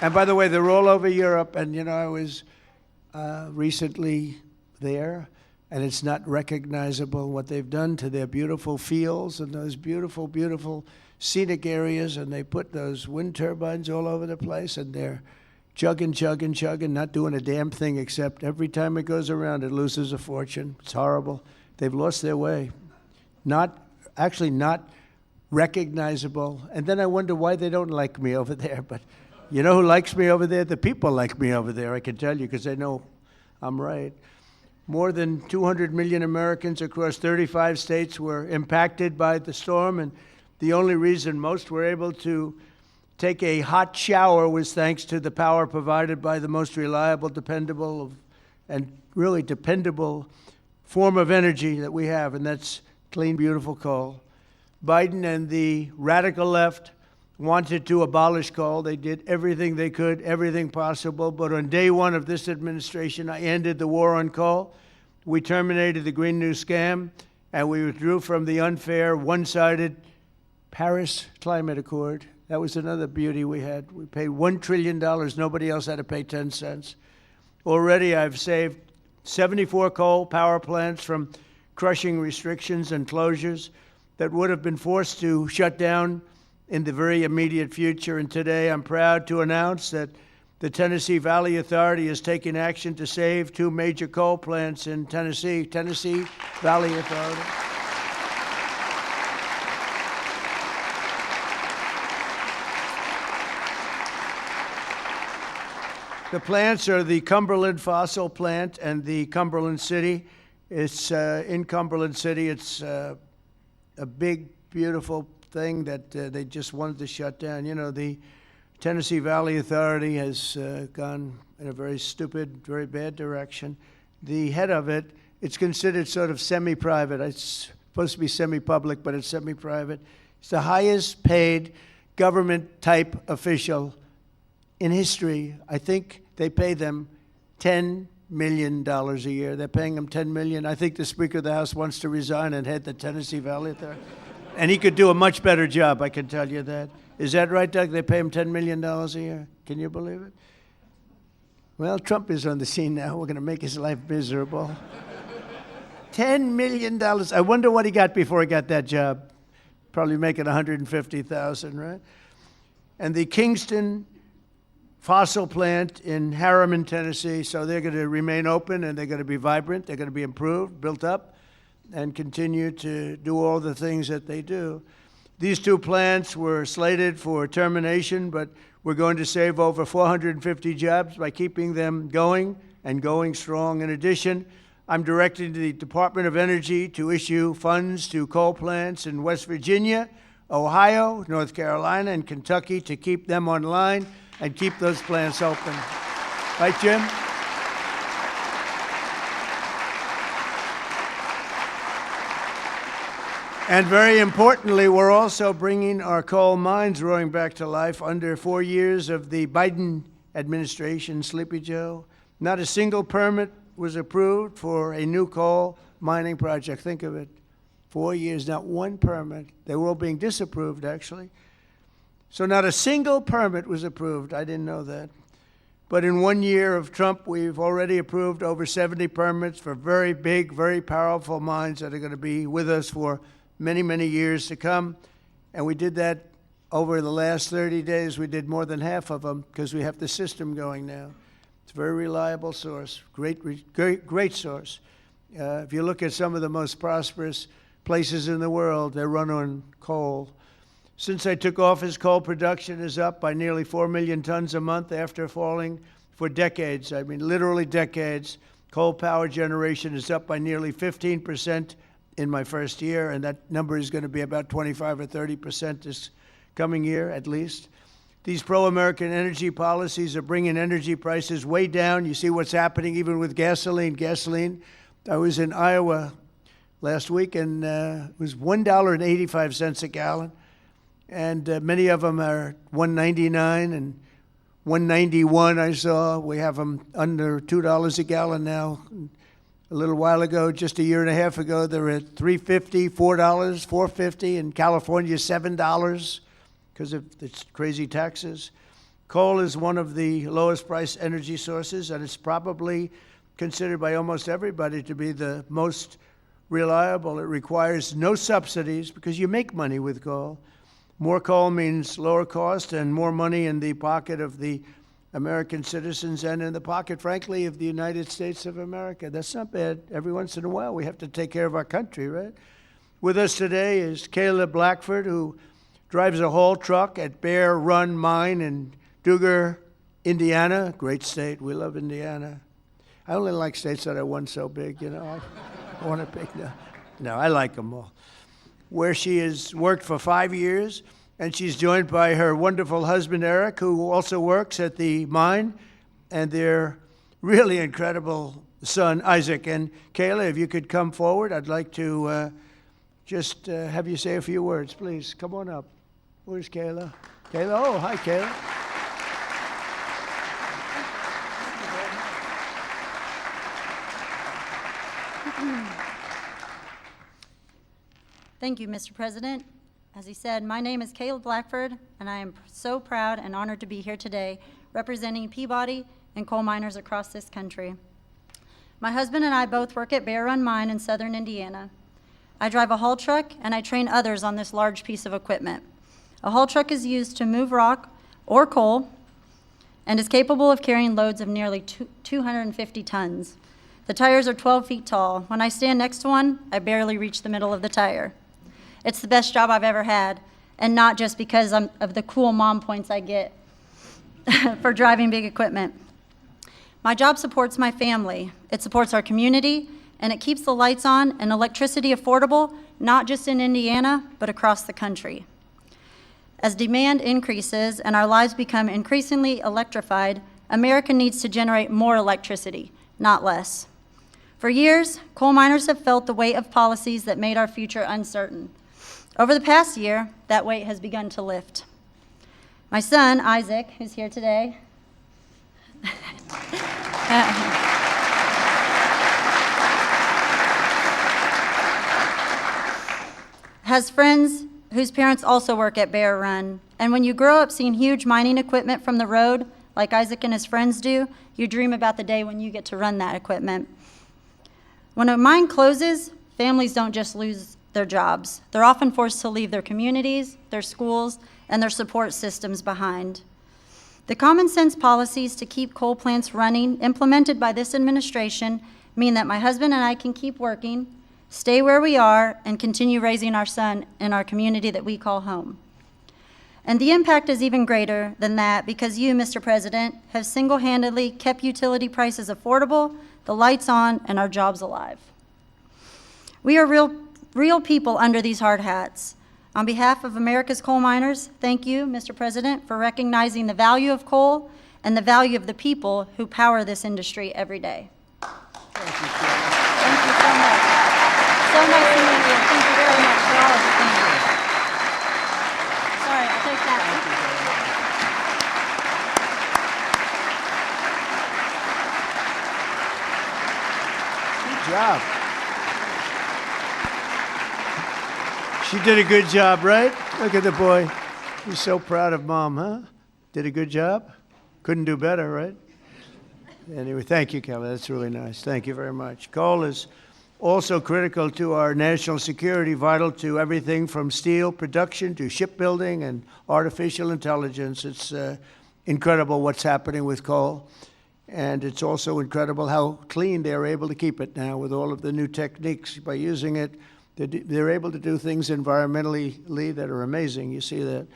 And by the way, they're all over Europe. And, you know, I was recently there, and it's not recognizable what they've done to their beautiful fields and those beautiful, beautiful scenic areas. And they put those wind turbines all over the place, and they're chugging, chugging, chugging, not doing a damn thing except every time it goes around, it loses a fortune. It's horrible. They've lost their way. Not recognizable. And then I wonder why they don't like me over there. But you know who likes me over there? The people like me over there, I can tell you, because they know I'm right. More than 200 million Americans across 35 states were impacted by the storm, and the only reason most were able to take a hot shower was thanks to the power provided by the most reliable, dependable, and really dependable form of energy that we have, and that's clean, beautiful coal. Biden and the radical left wanted to abolish coal. They did everything they could, everything possible, but on day one of this administration, I ended the war on coal. We terminated the Green New Scam, and we withdrew from the unfair, one-sided Paris Climate Accord. That was another beauty we had. We paid $1 trillion. Nobody else had to pay 10 cents. Already I've saved 74 coal power plants from crushing restrictions and closures that would have been forced to shut down in the very immediate future. And today I'm proud to announce that the Tennessee Valley Authority is taking action to save 2 major coal plants in Tennessee. Tennessee Valley Authority. The plants are the Cumberland Fossil Plant and the Cumberland City. It's in Cumberland City. It's a big, beautiful thing that they just wanted to shut down. You know, the Tennessee Valley Authority has gone in a very stupid, very bad direction. The head of it, it's considered sort of semi-private. It's supposed to be semi-public, but it's semi-private. It's the highest paid government-type official in history. I think they pay them $10 million a year. They're paying them $10 million. I think the Speaker of the House wants to resign and head the Tennessee Valley Authority. And he could do a much better job, I can tell you that. Is that right, Doug? They pay him $10 million a year. Can you believe it? Well, Trump is on the scene now. We're going to make his life miserable. $10 million. I wonder what he got before he got that job. Probably making $150,000, right? And the Kingston fossil plant in Harriman, Tennessee, so they're going to remain open, and they're going to be vibrant. They're going to be improved, built up, and continue to do all the things that they do. These 2 plants were slated for termination, but we're going to save over 450 jobs by keeping them going and going strong. In addition, I'm directing the Department of Energy to issue funds to coal plants in West Virginia, Ohio, North Carolina, and Kentucky to keep them online and keep those plants open. Right, Jim? And very importantly, we're also bringing our coal mines roaring back to life. Under 4 years of the Biden administration, Sleepy Joe, not a single permit was approved for a new coal mining project. Think of it. 4 years, not one permit. They were all being disapproved, actually. So not a single permit was approved. I didn't know that. But in 1 year of Trump, we've already approved over 70 permits for very big, very powerful mines that are going to be with us for many, many years to come. And we did that over the last 30 days. We did more than half of them because we have the system going now. It's a very reliable source, great source. If you look at some of the most prosperous places in the world, they run on coal. Since I took office, coal production is up by nearly 4 million tons a month after falling for decades. I mean, literally decades. Coal power generation is up by nearly 15% in my first year, and that number is going to be about 25 or 30% this coming year, at least. These pro-American energy policies are bringing energy prices way down. You see what's happening even with gasoline. I was in Iowa last week, and it was $1.85 a gallon. And many of them are $1.99 and $1.91 I saw. We have them under $2 a gallon now. A little while ago, just a year and a half ago, they were at $3.50, $4, $4.50. In California, $7 because of the crazy taxes. Coal is one of the lowest price energy sources, and it's probably considered by almost everybody to be the most reliable. It requires no subsidies because you make money with coal. More coal means lower cost and more money in the pocket of the American citizens and in the pocket, frankly, of the United States of America. That's not bad. Every once in a while, we have to take care of our country, right? With us today is Kayla Blackford, who drives a haul truck at Bear Run Mine in Duggar, Indiana. Great state. We love Indiana. I only like states that are one so big, you know. I want to pick no, I like them all. Where she has worked for 5 years, and she's joined by her wonderful husband, Eric, who also works at the mine, and their really incredible son, Isaac. And Kayla, if you could come forward, I'd like to just have you say a few words, please. Come on up. Where's Kayla? Kayla, oh, hi, Kayla. Thank you, Mr. President. As he said, my name is Kayla Blackford, and I am so proud and honored to be here today representing Peabody and coal miners across this country. My husband and I both work at Bear Run Mine in southern Indiana. I drive a haul truck, and I train others on this large piece of equipment. A haul truck is used to move rock or coal and is capable of carrying loads of nearly 250 tons. The tires are 12 feet tall. When I stand next to one, I barely reach the middle of the tire. It's the best job I've ever had, and not just because of the cool mom points I get for driving big equipment. My job supports my family. It supports our community, and it keeps the lights on and electricity affordable, not just in Indiana, but across the country. As demand increases and our lives become increasingly electrified, America needs to generate more electricity, not less. For years, coal miners have felt the weight of policies that made our future uncertain. Over the past year, that weight has begun to lift. My son, Isaac, who's here today, has friends whose parents also work at Bear Run. And when you grow up seeing huge mining equipment from the road, like Isaac and his friends do, you dream about the day when you get to run that equipment. When a mine closes, families don't just lose their jobs. They're often forced to leave their communities, their schools, and their support systems behind. The common sense policies to keep coal plants running implemented by this administration mean that my husband and I can keep working, stay where we are, and continue raising our son in our community that we call home. And the impact is even greater than that because you, Mr. President, have single-handedly kept utility prices affordable, the lights on, and our jobs alive. We are real people under these hard hats. On behalf of America's coal miners, thank you, Mr. President, for recognizing the value of coal and the value of the people who power this industry every day. Thank you, Thank you so much. So nice to meet you. Thank you very much for all of the things. Sorry, I'll take that. Good job. She did a good job, right? Look at the boy. He's so proud of mom, huh? Did a good job? Couldn't do better, right? Anyway, thank you, Kelly. That's really nice. Thank you very much. Coal is also critical to our national security, vital to everything from steel production to shipbuilding and artificial intelligence. It's incredible what's happening with coal. And it's also incredible how clean they're able to keep it now with all of the new techniques. By using it, they're able to do things environmentally that are amazing. You see that.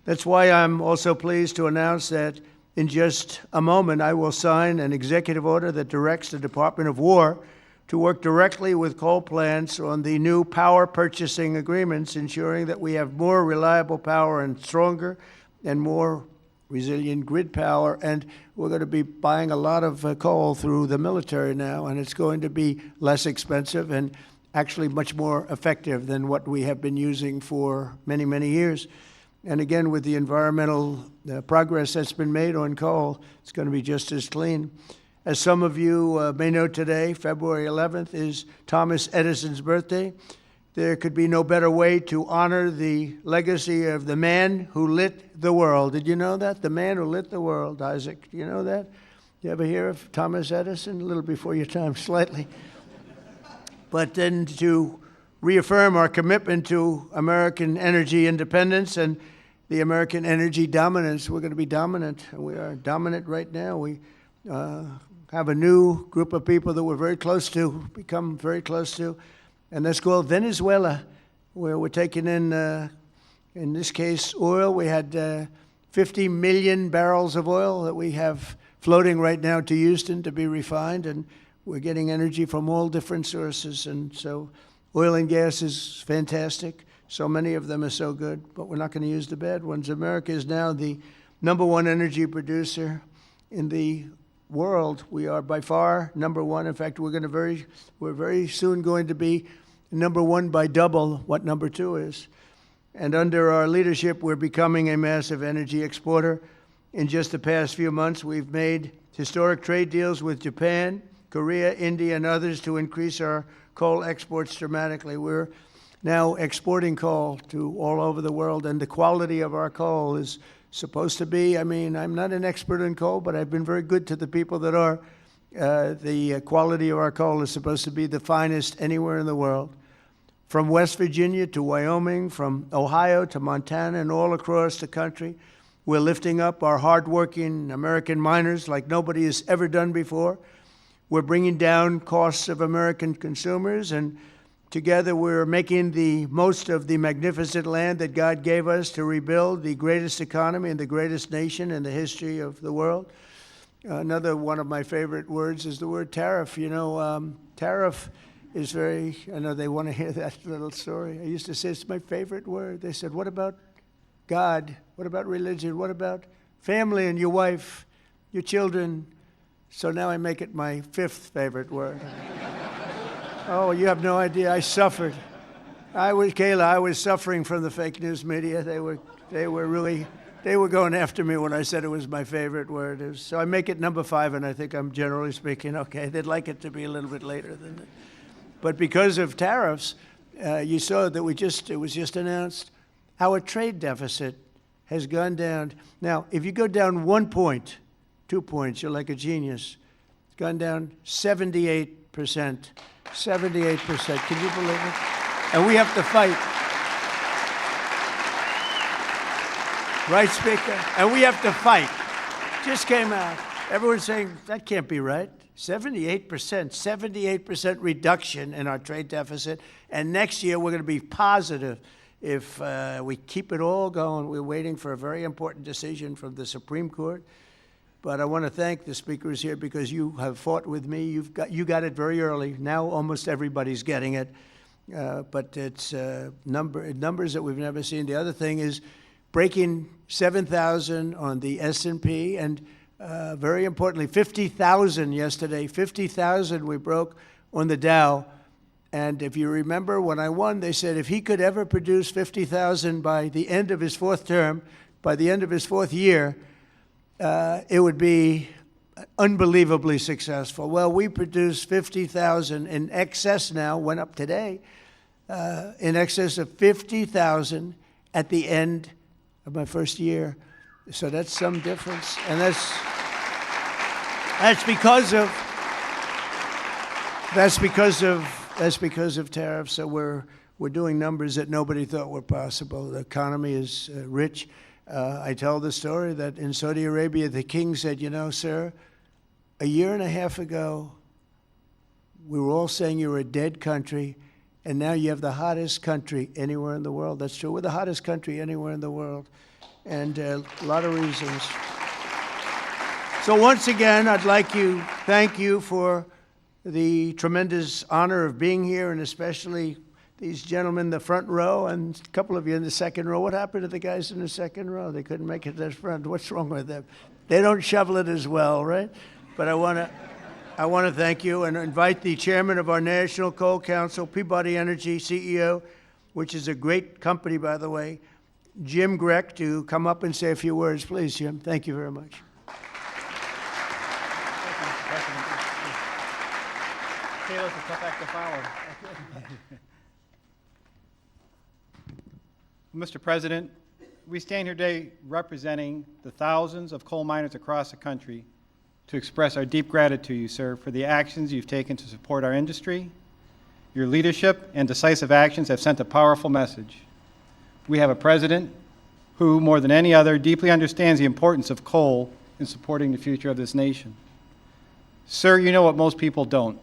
That's why I'm also pleased to announce that in just a moment, I will sign an executive order that directs the Department of War to work directly with coal plants on the new power purchasing agreements, ensuring that we have more reliable power and stronger and more resilient grid power. And we're going to be buying a lot of coal through the military now, and it's going to be less expensive and actually much more effective than what we have been using for many, many years. And again, with the environmental progress that's been made on coal, it's going to be just as clean. As some of you may know today, February 11th is Thomas Edison's birthday. there could be no better way to honor the legacy of the man who lit the world. Did you know that? The man who lit the world, Isaac. Do you know that? You ever hear of Thomas Edison? A little before your time, slightly. But then to reaffirm our commitment to American energy independence and the American energy dominance. We're going to be dominant, and we are dominant right now. We have a new group of people that we're very close to, become very close to, and that's called Venezuela, where we're taking in this case, oil. We had 50 million barrels of oil that we have floating right now to Houston to be refined, and we're getting energy from all different sources, and so oil and gas is fantastic. So many of them are so good, but we're not going to use the bad ones. America is now the #1 energy producer in the world. We are by far #1. In fact, we're very soon going to be #1 by double what #2 is. And under our leadership, we're becoming a massive energy exporter. In just the past few months, we've made historic trade deals with Japan, Korea, India, and others to increase our coal exports dramatically. We're now exporting coal to all over the world, and the quality of our coal is supposed to be, I'm not an expert in coal, but I've been very good to the people that are. The quality of our coal is supposed to be the finest anywhere in the world. From West Virginia to Wyoming, from Ohio to Montana, and all across the country, we're lifting up our hardworking American miners like nobody has ever done before. We're bringing down costs of American consumers, and together we're making the most of the magnificent land that God gave us to rebuild the greatest economy and the greatest nation in the history of the world. Another one of my favorite words is the word tariff. Tariff is I know they want to hear that little story. I used to say it's my favorite word. They said, what about God? What about religion? What about family and your wife, your children? So now I make it my 5th favorite word. Oh, you have no idea. I suffered. I was suffering from the fake news media. They were going after me when I said it was my favorite word. So I make it #5, and I think I'm generally speaking okay. They'd like it to be a little bit later than that. But because of tariffs, you saw that it was just announced, our trade deficit has gone down. Now, if you go down 1 point, 2 points, you're like a genius. It's gone down 78%. 78%. Can you believe it? And we have to fight. Right, Speaker? And we have to fight. Just came out. Everyone's saying, that can't be right. 78% reduction in our trade deficit. And next year, we're going to be positive if we keep it all going. We're waiting for a very important decision from the Supreme Court. But I want to thank the speakers here because you have fought with me. You got it very early. Now almost everybody's getting it. But it's numbers that we've never seen. The other thing is breaking 7,000 on the S&P, and very importantly, 50,000 yesterday. 50,000 we broke on the Dow. And if you remember, when I won, they said if he could ever produce 50,000 by the end of his 4th term, by the end of his 4th year, it would be unbelievably successful. Well, we produced 50,000 in excess now, went up today, in excess of 50,000 at the end of my 1st year. So that's some difference. And that's because of tariffs. So we're doing numbers that nobody thought were possible. The economy is rich. I tell the story that in Saudi Arabia, the king said, sir, a year and a half ago, we were all saying you were a dead country, and now you have the hottest country anywhere in the world. That's true. We're the hottest country anywhere in the world, and a lot of reasons. So once again, I'd like to thank you for the tremendous honor of being here, and especially these gentlemen in the front row and a couple of you in the second row. What happened to the guys in the second row? They couldn't make it to the front. What's wrong with them? They don't shovel it as well, right? But I want to thank you and invite the chairman of our National Coal Council, Peabody Energy CEO, which is a great company, by the way, Jim Grech, to come up and say a few words. Please, Jim. Thank you very much. Caleb, to cut back the follow. Mr. President, we stand here today representing the thousands of coal miners across the country to express our deep gratitude to you, sir, for the actions you've taken to support our industry. Your leadership and decisive actions have sent a powerful message. We have a president who, more than any other, deeply understands the importance of coal in supporting the future of this nation. Sir, you know what most people don't.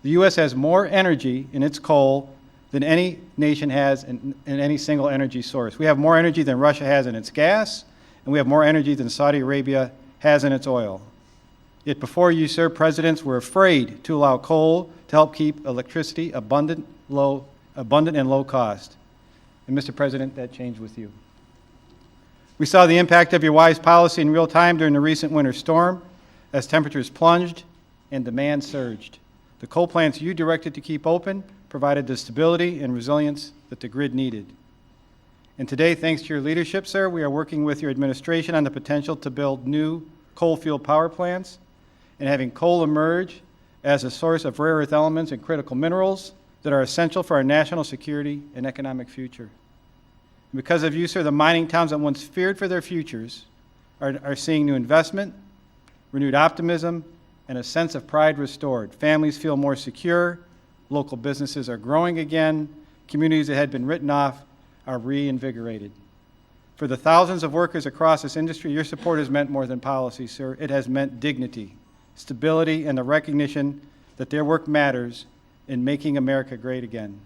The U.S. has more energy in its coal than any nation has in any single energy source. We have more energy than Russia has in its gas, and we have more energy than Saudi Arabia has in its oil. Yet before you, sir, presidents were afraid to allow coal to help keep electricity abundant and low cost. And Mr. President, that changed with you. We saw the impact of your wise policy in real time during the recent winter storm as temperatures plunged and demand surged. The coal plants you directed to keep open provided the stability and resilience that the grid needed. And today, thanks to your leadership, sir, we are working with your administration on the potential to build new coal-fueled power plants and having coal emerge as a source of rare earth elements and critical minerals that are essential for our national security and economic future. Because of you, sir, the mining towns that once feared for their futures are seeing new investment, renewed optimism, and a sense of pride restored. Families feel more secure, local businesses are growing again, communities that had been written off are reinvigorated. For the thousands of workers across this industry, your support has meant more than policy, sir. It has meant dignity, stability, and the recognition that their work matters in making America great again.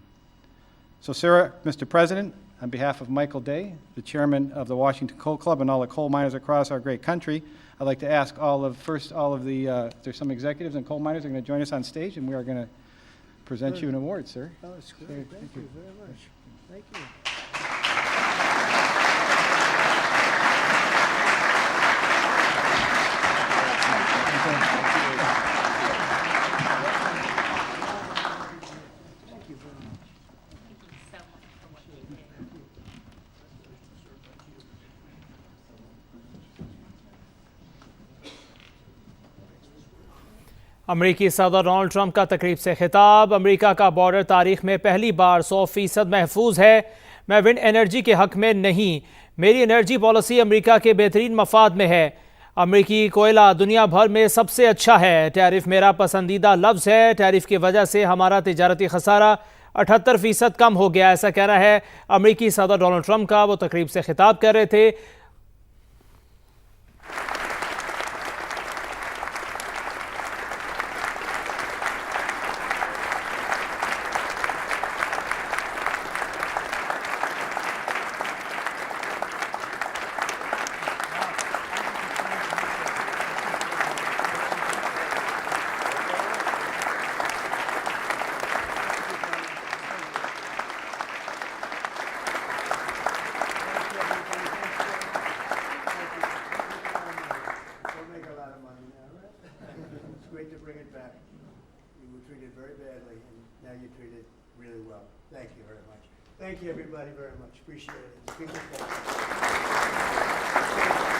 So, sir, Mr. President, on behalf of Michael Day, the chairman of the Washington Coal Club, and all the coal miners across our great country, I'd like to ask there's some executives and coal miners that are going to join us on stage, and we are going to present you an award, sir. Oh, that's great. Thank you very much. Thank you. अमरीकी सदर Donald Trump का तकरीब से खिताब। अमरीका का border तारीख में पहली बार 100% महफूज है। मैं विंड एनर्जी के हक में नहीं, मेरी एनर्जी पॉलिसी अमरीका के बेहतरीन मफाद में है। अमरीकी कोयला दुनिया भर में सबसे अच्छा है। टैरिफ मेरा पसंदीदा लफ्ज़ है। टैरिफ की वजह से हमारा तिजारती खसारा 78% कम हो गया। ऐसा कहना है अमरीकी सदर डोनाल्ड ट्रंप का। वो तकरीब से खिताब कर रहे थे। Thank you, everybody, very much. Appreciate it.